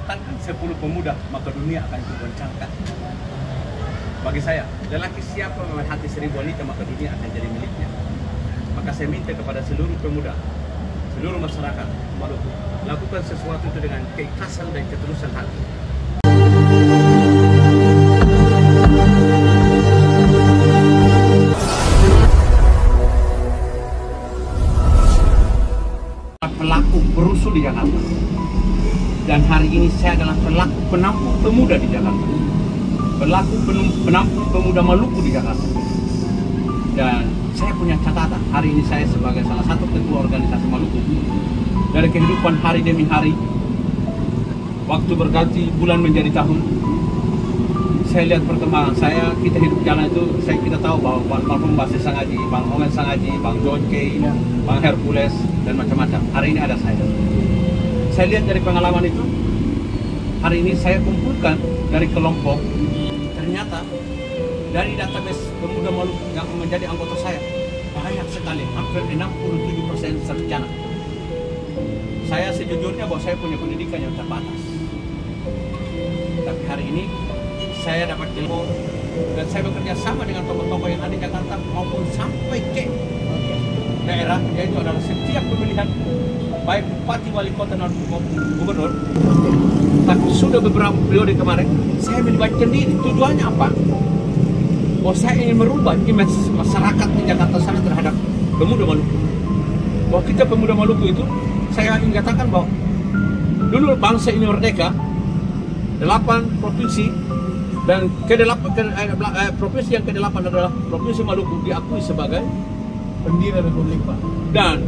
datangkan 10 pemuda, maka dunia akan digoncangkan. Bagi saya, lelaki siapa memerhati 1000 wanita, maka dunia akan jadi miliknya. Maka saya minta kepada seluruh pemuda, seluruh masyarakat Maluku, lakukan sesuatu itu dengan keikhlasan dan ketulusan hati. Pelaku perusuh di Jakarta, dan hari ini saya adalah pelaku penampung pemuda di Jakarta, pelaku penampung pemuda Maluku di Jakarta. Dan saya punya catatan, hari ini saya sebagai salah satu ketua organisasi Maluku, dari kehidupan hari demi hari, waktu berganti, bulan menjadi tahun, saya lihat perkembangan saya. Kita hidup jalan itu, kita tahu bahwa Bang Basis Sangaji, Bang Omen Sangaji, Bang John Kay, Bang Hercules, dan macam-macam. Hari ini ada saya. Saya lihat dari pengalaman itu, hari ini saya kumpulkan dari kelompok. Ternyata dari database pemuda Maluku yang menjadi anggota saya, banyak sekali, hampir 67% sarjana. Saya sejujurnya bahwa saya punya pendidikan yang terbatas. Tapi hari ini saya dapat telepon dan saya bekerja sama dengan tokoh-tokoh yang ada di Jakarta maupun sampai ke daerah, yaitu adalah setiap pemilihan baik bupati, wali kota maupun gubernur. Tapi sudah beberapa periode kemarin saya melibatkan diri. Tujuannya apa? Bahwa saya ingin merubah image masyarakat di Jakarta sana terhadap pemuda Maluku. Bahwa kita pemuda Maluku itu, saya ingin katakan bahwa dulu bangsa ini merdeka, 8 provinsi, dan provinsi yang ke-8 adalah Provinsi Maluku diakui sebagai pendiri Republik, Pak. Dan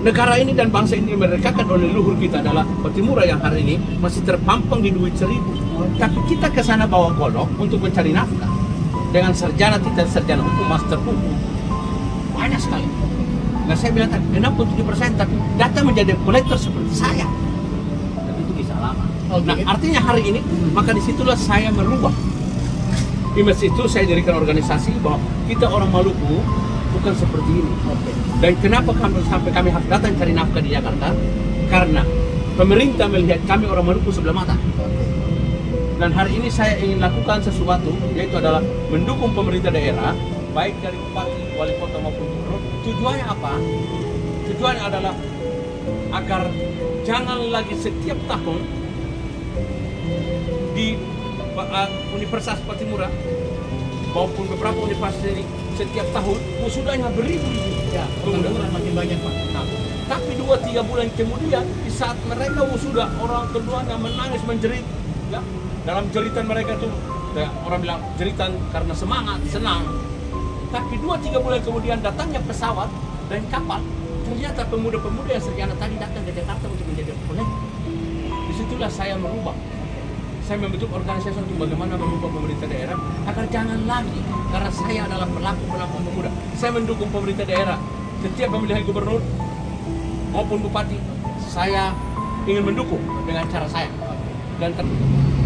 negara ini dan bangsa ini dimerdekakan oleh leluhur kita adalah Patimura yang hari ini masih terpampang di duit 1000. Tapi kita ke sana bawa golok untuk mencari nafkah dengan sarjana kita, sarjana hukum, master hukum, banyak sekali. Nah, saya bilang tadi 67%, tapi datang menjadi kolektor seperti saya. Tapi itu bisa lama. Nah, artinya hari ini, maka disitulah saya merubah image itu. Saya dirikan organisasi bahwa kita orang Maluku bukan seperti ini. Dan kenapa sampai kami harus datang cari nafkah di Jakarta? Karena pemerintah melihat kami orang Maluku sebelah mata. Dan hari ini saya ingin lakukan sesuatu, yaitu adalah mendukung pemerintah daerah, baik dari bupati, wali kota maupun gubernur. Tujuannya apa? Tujuannya adalah agar jangan lagi setiap tahun di Universitas Patimura maupun beberapa universitas ini setiap tahun sudahnya beribu-ribu. Ya, pengangguran makin banyak, Pak. Nah, tapi 2-3 bulan kemudian, di saat mereka sudah orang keduanya menangis menjerit, ya, dalam jeritan mereka tuh, ya, orang bilang jeritan karena semangat, senang. Tapi 2-3 bulan kemudian datangnya pesawat dan kapal, ternyata pemuda-pemuda yang sarjana tadi datang ke Jakarta untuk menjadi kolektor. Disitulah saya merubah. Saya membentuk organisasi untuk bagaimana merubah pemerintah daerah agar jangan lagi, karena saya adalah pelaku pemuda. Saya mendukung pemerintah daerah. Setiap pemilihan gubernur maupun bupati, saya ingin mendukung dengan cara saya. Dan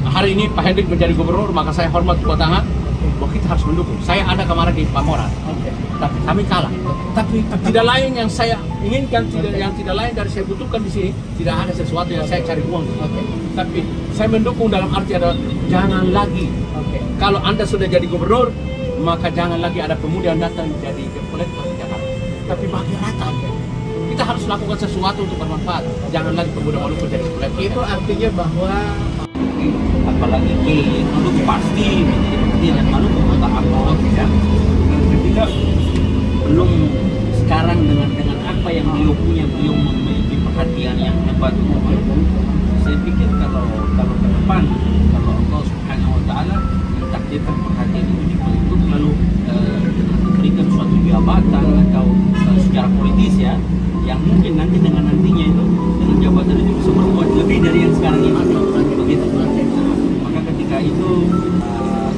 hari ini Pak Hendrik menjadi gubernur, maka saya hormat tepuk tangan bahwa kita harus mendukung. Saya ada kemarin di Pamoran, tapi kami kalah. Tapi tidak lain yang saya inginkan, yang tidak lain dari saya butuhkan di sini, tidak ada sesuatu yang saya cari uang. Tapi saya mendukung dalam arti adalah jangan lagi. Kalau Anda sudah jadi gubernur, maka jangan lagi ada pemuda yang datang jadi kolektor di Jakarta. Tapi bagi rata, kita harus lakukan sesuatu untuk bermanfaat. Jangan lagi pemuda Maluku jadi kolektor. Itu artinya bahwa apalagi Maluku pasti menjadi pendirian Maluku atau apa ya. Dan ketiga, belum sekarang dengan apa yang beliau punya, beliau memiliki perhatian yang hebat untuk Maluku. Saya pikir kalau ke depan, kalau Allah Subhanahu Wa Taala mentakdirkan perhatian itu di Maluku, lalu diberikan suatu jabatan atau secara politis ya, yang mungkin nantinya itu dengan jabatan itu bisa berbuat lebih dari yang sekarang ini, begitu. Maka ketika itu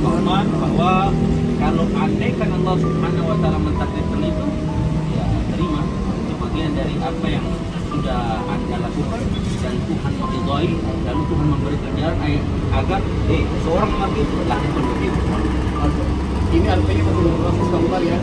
Rahman bahwa kalau andaikan Allah Subhanahu Wa Taala mentakdirkan itu, ya terima, itu bagian dari apa yang sudah Anda lakukan dan Tuhan meridhai, lalu Tuhan memberi ganjaran agar seorang lagi lakukan begitu. ini artinya betul proses Pak Umar ya.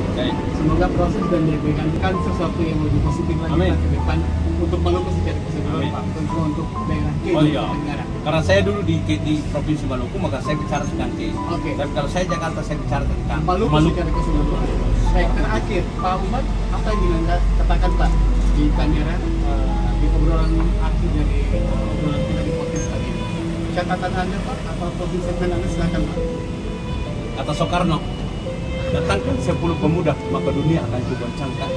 Semoga proses dan diberikan sesuatu yang lebih positif lagi ke depan untuk Maluku secara keseluruhan Pak, tentu untuk daerah K Oh iya. Tenggara. Karena saya dulu di Provinsi Maluku, maka saya bicara tentang K. Oke. Tapi kalau saya Jakarta, saya bicara tentang Maluku secara keseluruhan. Baik, terakhir Pak Umar, apa yang ingin Anda katakan Pak di kamera di obrolan akhir dari obrolan kita di podcast kali ini? Catatan Anda Pak, atau closing statement Anda silakan Pak. Kata Soekarno, datangkan 10 pemuda, maka dunia akan kugoncangkan.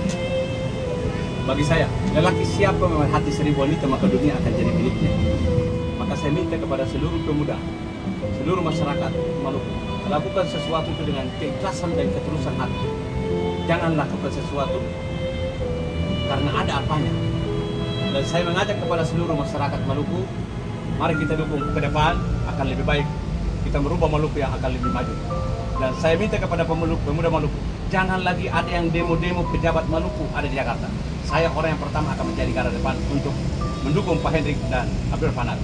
Bagi saya, lelaki siapa memang hati 1000 wanita, maka dunia akan jadi miliknya. Maka saya minta kepada seluruh pemuda, seluruh masyarakat Maluku, lakukan sesuatu itu dengan keikhlasan dan ketulusan hati. Jangan lakukan sesuatu karena ada apanya. Dan saya mengajak kepada seluruh masyarakat Maluku, mari kita dukung ke depan, akan lebih baik. Kita merubah Maluku yang akan lebih maju. Dan saya minta kepada pemuda Maluku, jangan lagi ada yang demo-demo pejabat Maluku ada di Jakarta. Saya orang yang pertama akan menjadi garda depan untuk mendukung Pak Hendrik dan Abdul Fanat.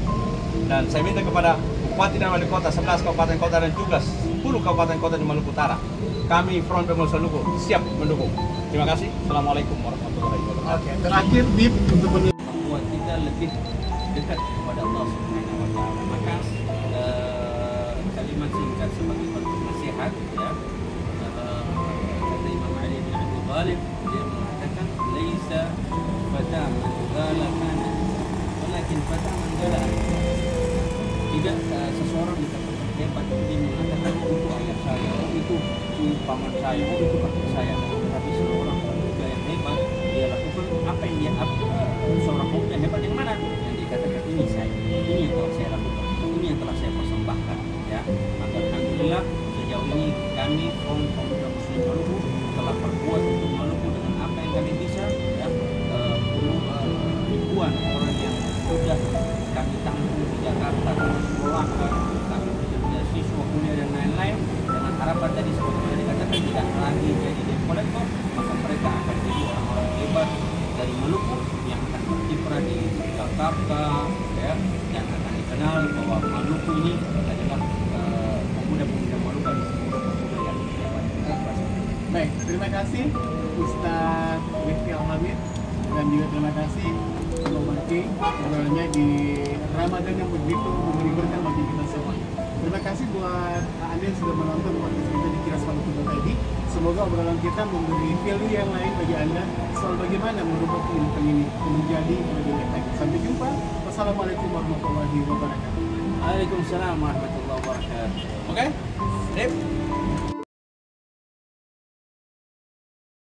Dan saya minta kepada Bupati dan Wali Kota, 11 kabupaten kota dan juga 10 kabupaten kota di Maluku Utara. Kami Front Pemulung Maluku siap mendukung. Terima kasih. Assalamualaikum warahmatullahi wabarakatuh. Oke, terakhir Bib untuk Membuat kita lebih dekat kepada Allah Subhanahu wa taala. Maka kalimat singkat sebagai bentuk nasihat ya. Kata Imam Ali bin Abi Thalib, dia mengatakan laisa fata man qala kana walakin fata man qala. Tidak seseorang dikatakan hebat dia mengatakan itu ayah saya, itu paman saya, itu kakek saya. Tapi seorang pemuda yang hebat dia lakukan apa yang dia seorang pemuda hebat yang mana yang dikatakan ini yang telah saya lakukan, ini yang telah saya persembahkan ya. Maka alhamdulillah sejauh ini kami Front Pemuda Muslim Maluku telah berbuat untuk Maluku dengan apa yang kami bisa ya. Ribuan orang yang sudah kami tampung di Jakarta, kami sekolahkan, kami berikan siswa kuliah dan lain-lain dengan harapan tadi seperti yang dikatakan tidak lagi jadi debt collector, maka mereka akan jadi orang-orang hebat dari Maluku yang akan berkiprah di Jakarta ya, yang akan dikenal bahwa Maluku ini adalah pemuda-pemuda Maluku adalah pemuda-pemuda yang hebat. Baik, terima kasih Ustadz Rifki Al-Hamid dan juga terima kasih Bang Marki obrolannya di Ramadan yang begitu memberi berkah bagi kita semua. Terima kasih buat Anda yang sudah menonton podcast kita di Kilas Maluku tadi. Semoga obrolan kita memberi value yang lain bagi Anda soal bagaimana merubah kehidupan ini menjadi lebih baik. Sampai jumpa. Wassalamualaikum warahmatullahi wabarakatuh. Waalaikumsalam warahmatullahi wabarakatuh. Oke? Sip.